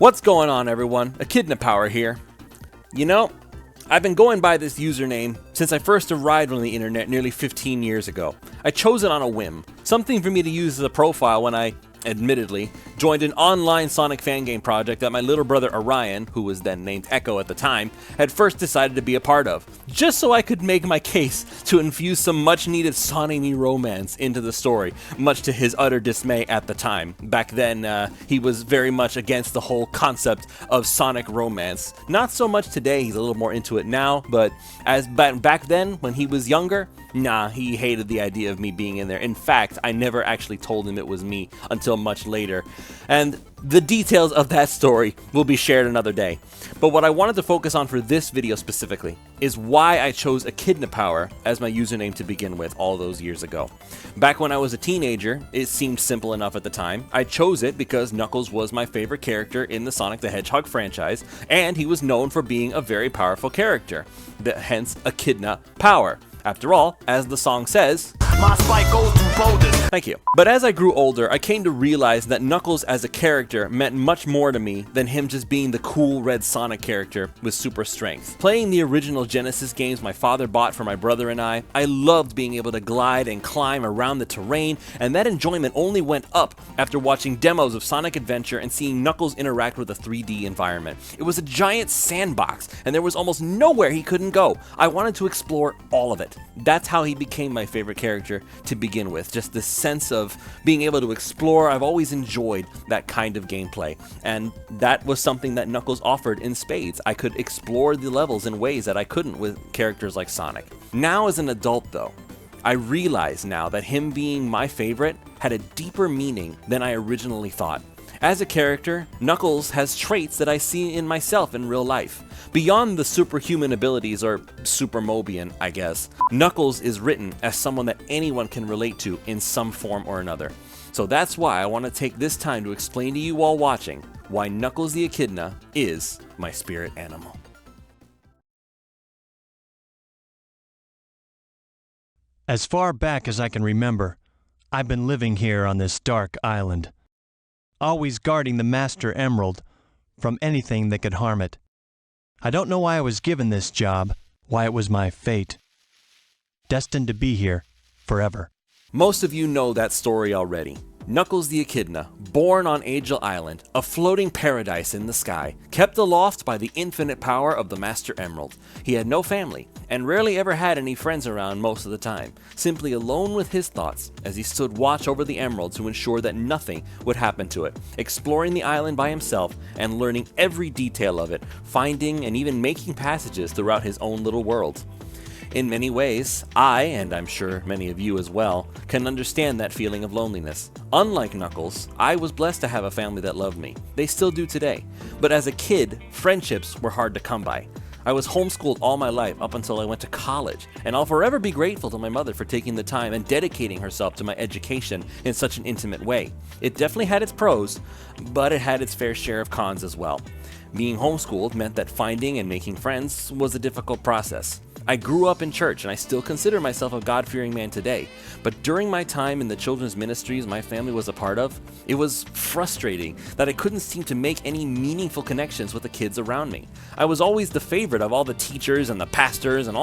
What's going on, everyone? Echidna Power here. You know, I've been going by this username since I first arrived on the internet nearly 15 years ago. I chose it on a whim, something for me to use as a profile when I, admittedly, joined an online Sonic fan game project that my little brother Orion, who was then named Echo at the time, had first decided to be a part of, just so I could make my case to infuse some much-needed Sonic romance into the story, much to his utter dismay at the time. Back then, he was very much against the whole concept of Sonic romance. Not so much today, he's a little more into it now, but as back then, when he was younger, nah, he hated the idea of me being in there. In fact, I never actually told him it was me until much later. And the details of that story will be shared another day. But what I wanted to focus on for this video specifically is why I chose Echidna Power as my username to begin with all those years ago. Back when I was a teenager, it seemed simple enough at the time. I chose it because Knuckles was my favorite character in the Sonic the Hedgehog franchise, and he was known for being a very powerful character, hence Echidna Power. After all, as the song says, my spike goes through boulders. Thank you. But as I grew older, I came to realize that Knuckles as a character meant much more to me than him just being the cool red Sonic character with super strength. Playing the original Genesis games my father bought for my brother and I loved being able to glide and climb around the terrain, and that enjoyment only went up after watching demos of Sonic Adventure and seeing Knuckles interact with a 3D environment. It was a giant sandbox, and there was almost nowhere he couldn't go. I wanted to explore all of it. That's how he became my favorite character to begin with. Just the sense of being able to explore. I've always enjoyed that kind of gameplay, and that was something that Knuckles offered in spades. I could explore the levels in ways that I couldn't with characters like Sonic. Now as an adult though, I realize now that him being my favorite had a deeper meaning than I originally thought. As a character, Knuckles has traits that I see in myself in real life. Beyond the superhuman abilities, or supermobian, I guess, Knuckles is written as someone that anyone can relate to in some form or another. So that's why I want to take this time to explain to you all watching why Knuckles the Echidna is my spirit animal. As far back as I can remember, I've been living here on this dark island, always guarding the Master Emerald from anything that could harm it. I don't know why I was given this job, why it was my fate. Destined to be here forever. Most of you know that story already. Knuckles the Echidna, born on Angel Island, a floating paradise in the sky, kept aloft by the infinite power of the Master Emerald. He had no family, and rarely ever had any friends around most of the time, simply alone with his thoughts as he stood watch over the emerald to ensure that nothing would happen to it, exploring the island by himself and learning every detail of it, finding and even making passages throughout his own little world. In many ways, I, and I'm sure many of you as well, can understand that feeling of loneliness. Unlike Knuckles, I was blessed to have a family that loved me. They still do today. But as a kid, friendships were hard to come by. I was homeschooled all my life up until I went to college, and I'll forever be grateful to my mother for taking the time and dedicating herself to my education in such an intimate way. It definitely had its pros, but it had its fair share of cons as well. Being homeschooled meant that finding and making friends was a difficult process. I grew up in church, and I still consider myself a God-fearing man today, but during my time in the children's ministries my family was a part of, it was frustrating that I couldn't seem to make any meaningful connections with the kids around me. I was always the favorite of all the teachers and the pastors and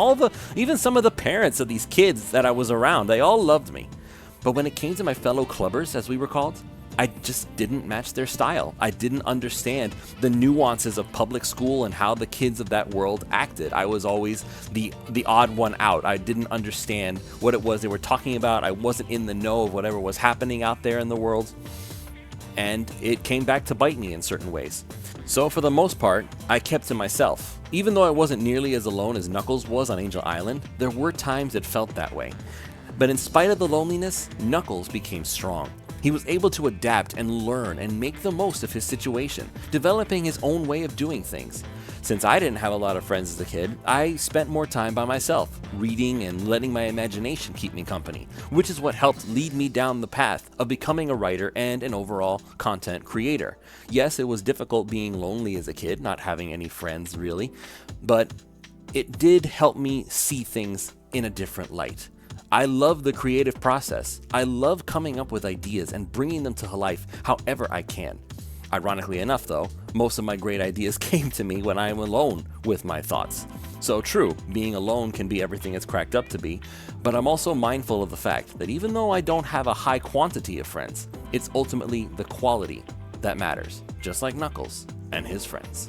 even some of the parents of these kids that I was around. They all loved me. But when it came to my fellow clubbers, as we were called, I just didn't match their style. I didn't understand the nuances of public school and how the kids of that world acted. I was always the odd one out. I didn't understand what it was they were talking about. I wasn't in the know of whatever was happening out there in the world. And it came back to bite me in certain ways. So for the most part, I kept to myself. Even though I wasn't nearly as alone as Knuckles was on Angel Island, there were times it felt that way. But in spite of the loneliness, Knuckles became strong. He was able to adapt and learn and make the most of his situation, developing his own way of doing things. Since I didn't have a lot of friends as a kid, I spent more time by myself, reading and letting my imagination keep me company, which is what helped lead me down the path of becoming a writer and an overall content creator. Yes, it was difficult being lonely as a kid, not having any friends really, but it did help me see things in a different light. I love the creative process. I love coming up with ideas and bringing them to life however I can. Ironically enough, though, most of my great ideas came to me when I am alone with my thoughts. So true, being alone can be everything it's cracked up to be, but I'm also mindful of the fact that even though I don't have a high quantity of friends, it's ultimately the quality that matters, just like Knuckles and his friends.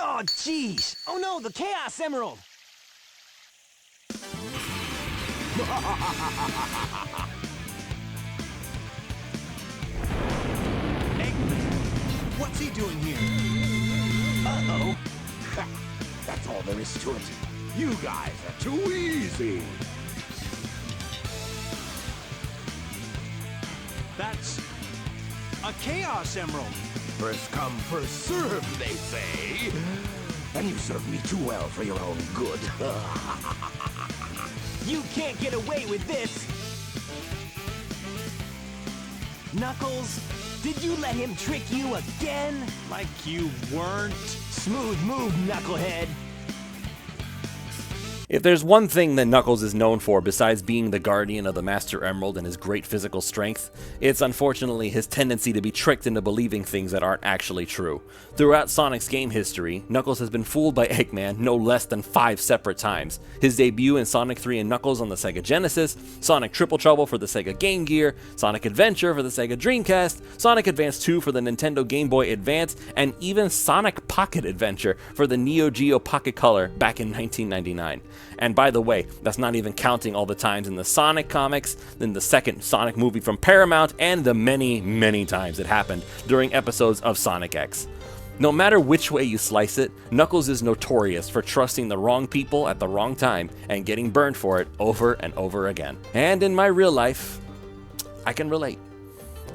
Oh, jeez! Oh no, the Chaos Emerald! Eggman, what's he doing here? Uh-oh. That's all there is to it. You guys are too easy. That's a Chaos Emerald. First come, first serve, they say. And you served me too well for your own good. You can't get away with this! Knuckles, did you let him trick you again? Like you weren't. Smooth move, Knucklehead! If there's one thing that Knuckles is known for besides being the guardian of the Master Emerald and his great physical strength, it's unfortunately his tendency to be tricked into believing things that aren't actually true. Throughout Sonic's game history, Knuckles has been fooled by Eggman no less than 5 separate times. His debut in Sonic 3 and Knuckles on the Sega Genesis, Sonic Triple Trouble for the Sega Game Gear, Sonic Adventure for the Sega Dreamcast, Sonic Advance 2 for the Nintendo Game Boy Advance, and even Sonic Pocket Adventure for the Neo Geo Pocket Color back in 1999. And by the way, that's not even counting all the times in the Sonic comics, then the second Sonic movie from Paramount, and the many, many times it happened during episodes of Sonic X. No matter which way you slice it, Knuckles is notorious for trusting the wrong people at the wrong time and getting burned for it over and over again. And in my real life, I can relate.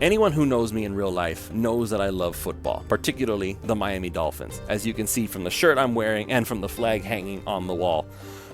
Anyone who knows me in real life knows that I love football, particularly the Miami Dolphins, as you can see from the shirt I'm wearing and from the flag hanging on the wall.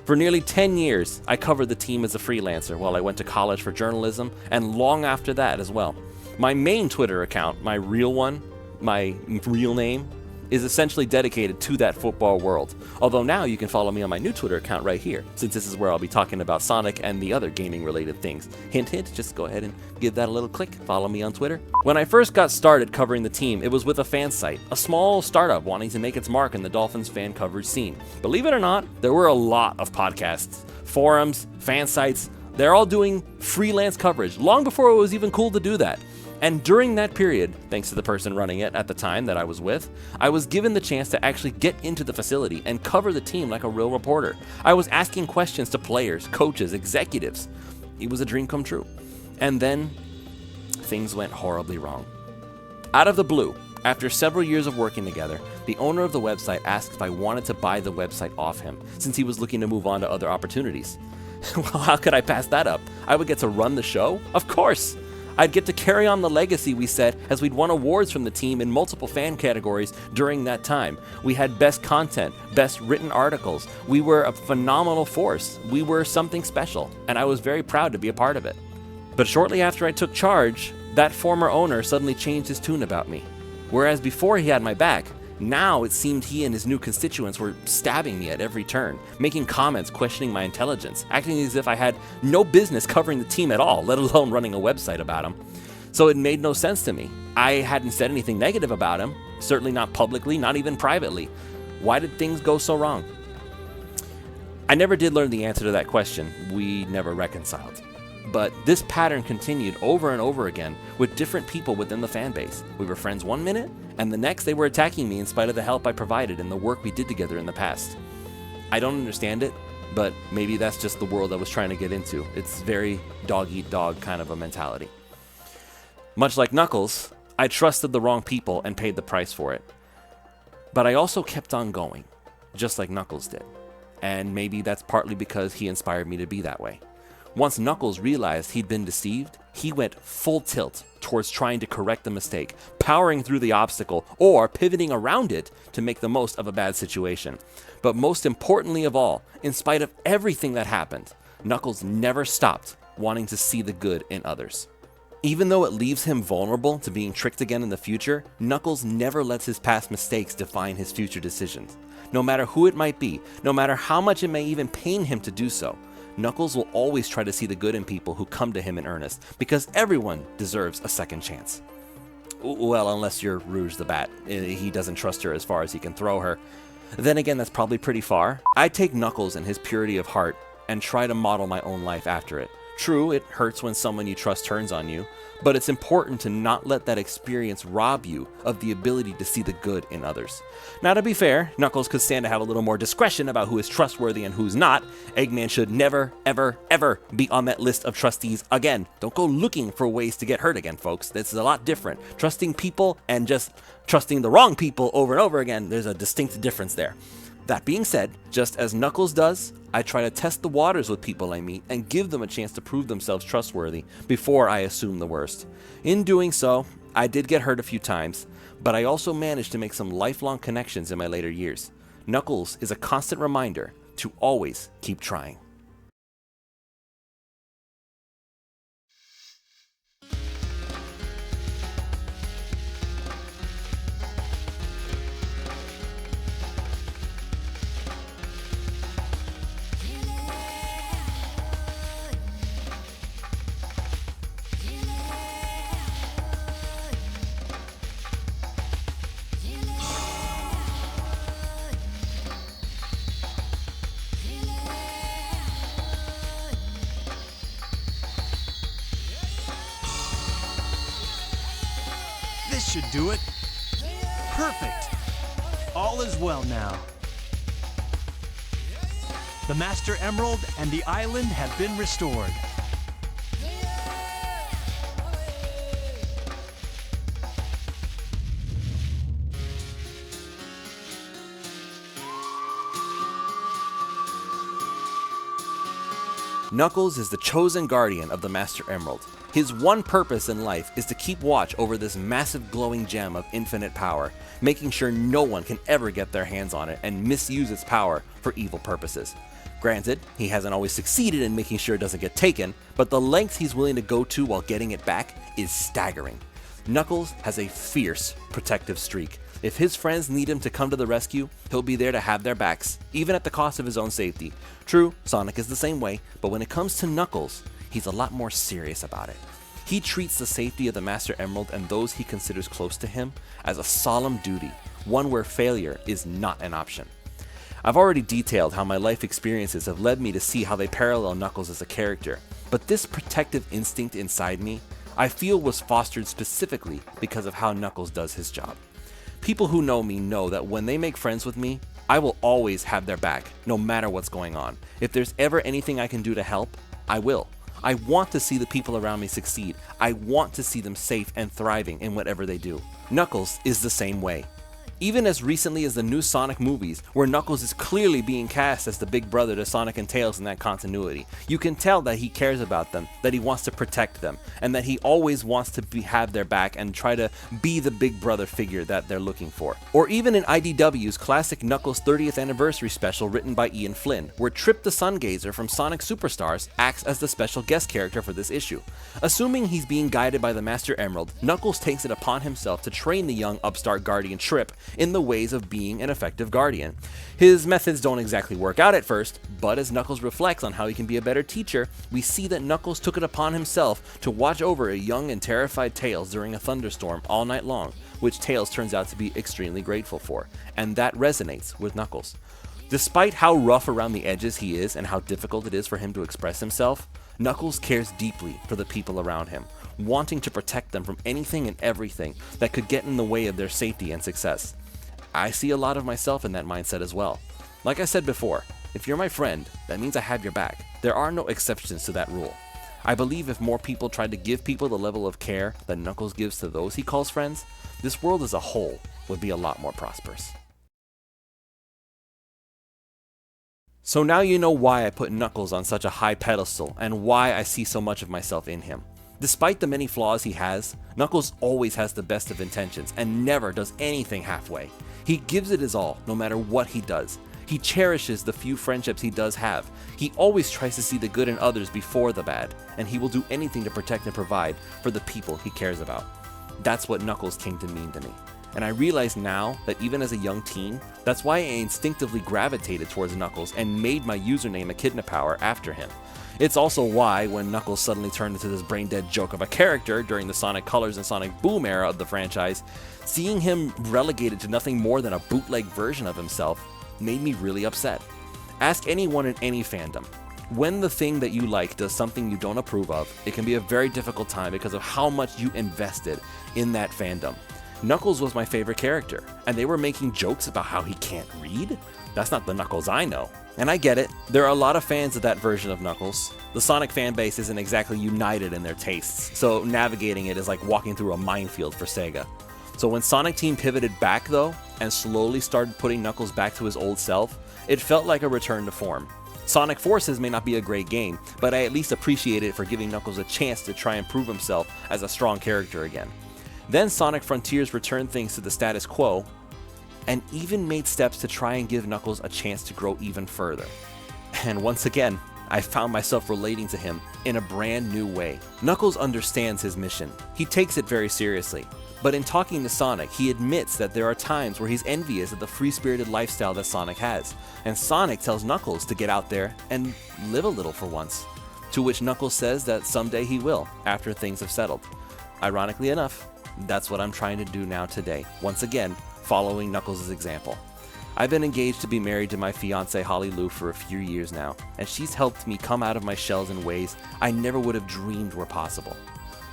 For nearly 10 years, I covered the team as a freelancer while I went to college for journalism, and long after that as well. My main Twitter account, my real one, my real name, is essentially dedicated to that football world. Although now you can follow me on my new Twitter account right here, since this is where I'll be talking about Sonic and the other gaming related things. Hint, hint, just go ahead and give that a little click. Follow me on Twitter. When I first got started covering the team, it was with a fan site, a small startup wanting to make its mark in the Dolphins fan coverage scene. Believe it or not, there were a lot of podcasts, forums, fan sites. They're all doing freelance coverage, long before it was even cool to do that. And during that period, thanks to the person running it at the time that I was with, I was given the chance to actually get into the facility and cover the team like a real reporter. I was asking questions to players, coaches, executives. It was a dream come true. And then, things went horribly wrong. Out of the blue, after several years of working together, the owner of the website asked if I wanted to buy the website off him, since he was looking to move on to other opportunities. Well, how could I pass that up? I would get to run the show? Of course! I'd get to carry on the legacy we set, as we'd won awards from the team in multiple fan categories during that time. We had best content, best written articles. We were a phenomenal force. We were something special, and I was very proud to be a part of it. But shortly after I took charge, that former owner suddenly changed his tune about me. Whereas before he had my back, now it seemed he and his new constituents were stabbing me at every turn, making comments questioning my intelligence, acting as if I had no business covering the team at all, let alone running a website about him. So it made no sense to me. I hadn't said anything negative about him, certainly not publicly, not even privately. Why did things go so wrong? I never did learn the answer to that question. We never reconciled. But this pattern continued over and over again with different people within the fan base. We were friends one minute, and the next they were attacking me in spite of the help I provided and the work we did together in the past. I don't understand it, but maybe that's just the world I was trying to get into. It's very dog-eat-dog kind of a mentality. Much like Knuckles, I trusted the wrong people and paid the price for it. But I also kept on going, just like Knuckles did. And maybe that's partly because he inspired me to be that way. Once Knuckles realized he'd been deceived, he went full tilt towards trying to correct the mistake, powering through the obstacle or pivoting around it to make the most of a bad situation. But most importantly of all, in spite of everything that happened, Knuckles never stopped wanting to see the good in others. Even though it leaves him vulnerable to being tricked again in the future, Knuckles never lets his past mistakes define his future decisions. No matter who it might be, no matter how much it may even pain him to do so, Knuckles will always try to see the good in people who come to him in earnest, because everyone deserves a second chance. Well, unless you're Rouge the Bat. He doesn't trust her as far as he can throw her. Then again, that's probably pretty far. I take Knuckles and his purity of heart and try to model my own life after it. True, it hurts when someone you trust turns on you, but it's important to not let that experience rob you of the ability to see the good in others. Now, to be fair, Knuckles could stand to have a little more discretion about who is trustworthy and who's not. Eggman should never, ever, ever be on that list of trustees again. Don't go looking for ways to get hurt again, folks. This is a lot different. Trusting people and just trusting the wrong people over and over again, there's a distinct difference there. That being said, just as Knuckles does, I try to test the waters with people I meet and give them a chance to prove themselves trustworthy before I assume the worst. In doing so, I did get hurt a few times, but I also managed to make some lifelong connections in my later years. Knuckles is a constant reminder to always keep trying. This should do it. Perfect. All is well now. The Master Emerald and the island have been restored. Knuckles is the chosen guardian of the Master Emerald. His one purpose in life is to keep watch over this massive glowing gem of infinite power, making sure no one can ever get their hands on it and misuse its power for evil purposes. Granted, he hasn't always succeeded in making sure it doesn't get taken, but the lengths he's willing to go to while getting it back is staggering. Knuckles has a fierce protective streak. If his friends need him to come to the rescue, he'll be there to have their backs, even at the cost of his own safety. True, Sonic is the same way, but when it comes to Knuckles, he's a lot more serious about it. He treats the safety of the Master Emerald and those he considers close to him as a solemn duty, one where failure is not an option. I've already detailed how my life experiences have led me to see how they parallel Knuckles as a character, but this protective instinct inside me, I feel was fostered specifically because of how Knuckles does his job. People who know me know that when they make friends with me, I will always have their back, no matter what's going on. If there's ever anything I can do to help, I will. I want to see the people around me succeed. I want to see them safe and thriving in whatever they do. Knuckles is the same way. Even as recently as the new Sonic movies, where Knuckles is clearly being cast as the big brother to Sonic and Tails in that continuity, you can tell that he cares about them, that he wants to protect them, and that he always wants to have their back and try to be the big brother figure that they're looking for. Or even in IDW's classic Knuckles 30th anniversary special written by Ian Flynn, where Trip the Sungazer from Sonic Superstars acts as the special guest character for this issue. Assuming he's being guided by the Master Emerald, Knuckles takes it upon himself to train the young upstart guardian Trip in the ways of being an effective guardian. His methods don't exactly work out at first, but as Knuckles reflects on how he can be a better teacher, we see that Knuckles took it upon himself to watch over a young and terrified Tails during a thunderstorm all night long, which Tails turns out to be extremely grateful for, and that resonates with Knuckles. Despite how rough around the edges he is and how difficult it is for him to express himself, Knuckles cares deeply for the people around him, wanting to protect them from anything and everything that could get in the way of their safety and success. I see a lot of myself in that mindset as well. Like I said before, if you're my friend, that means I have your back. There are no exceptions to that rule. I believe if more people tried to give people the level of care that Knuckles gives to those he calls friends, this world as a whole would be a lot more prosperous. So now you know why I put Knuckles on such a high pedestal and why I see so much of myself in him. Despite the many flaws he has, Knuckles always has the best of intentions and never does anything halfway. He gives it his all, no matter what he does. He cherishes the few friendships he does have. He always tries to see the good in others before the bad, and he will do anything to protect and provide for the people he cares about. That's what Knuckles came to mean to me. And I realize now that even as a young teen, that's why I instinctively gravitated towards Knuckles and made my username Echidna Power after him. It's also why, when Knuckles suddenly turned into this brain-dead joke of a character during the Sonic Colors and Sonic Boom era of the franchise, seeing him relegated to nothing more than a bootleg version of himself made me really upset. Ask anyone in any fandom. When the thing that you like does something you don't approve of, it can be a very difficult time because of how much you invested in that fandom. Knuckles was my favorite character, and they were making jokes about how he can't read? That's not the Knuckles I know. And I get it, there are a lot of fans of that version of Knuckles. The Sonic fan base isn't exactly united in their tastes, so navigating it is like walking through a minefield for Sega. So when Sonic Team pivoted back though, and slowly started putting Knuckles back to his old self, it felt like a return to form. Sonic Forces may not be a great game, but I at least appreciate it for giving Knuckles a chance to try and prove himself as a strong character again. Then Sonic Frontiers returned things to the status quo, and even made steps to try and give Knuckles a chance to grow even further. And once again, I found myself relating to him in a brand new way. Knuckles understands his mission. He takes it very seriously. But in talking to Sonic, he admits that there are times where he's envious of the free-spirited lifestyle that Sonic has. And Sonic tells Knuckles to get out there and live a little for once. To which Knuckles says that someday he will, after things have settled. Ironically enough, that's what I'm trying to do now today. Once again, following Knuckles' example. I've been engaged to be married to my fiancée Holly Lou for a few years now, and she's helped me come out of my shells in ways I never would have dreamed were possible.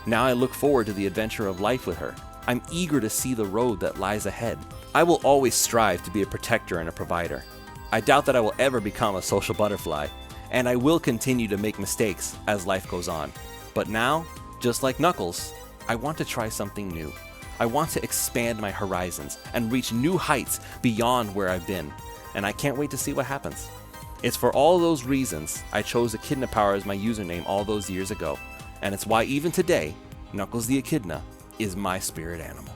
Now I look forward to the adventure of life with her. I'm eager to see the road that lies ahead. I will always strive to be a protector and a provider. I doubt that I will ever become a social butterfly, and I will continue to make mistakes as life goes on. But now, just like Knuckles, I want to try something new. I want to expand my horizons and reach new heights beyond where I've been, and I can't wait to see what happens. It's for all those reasons I chose Echidna Power as my username all those years ago, and it's why even today, Knuckles the Echidna is my spirit animal.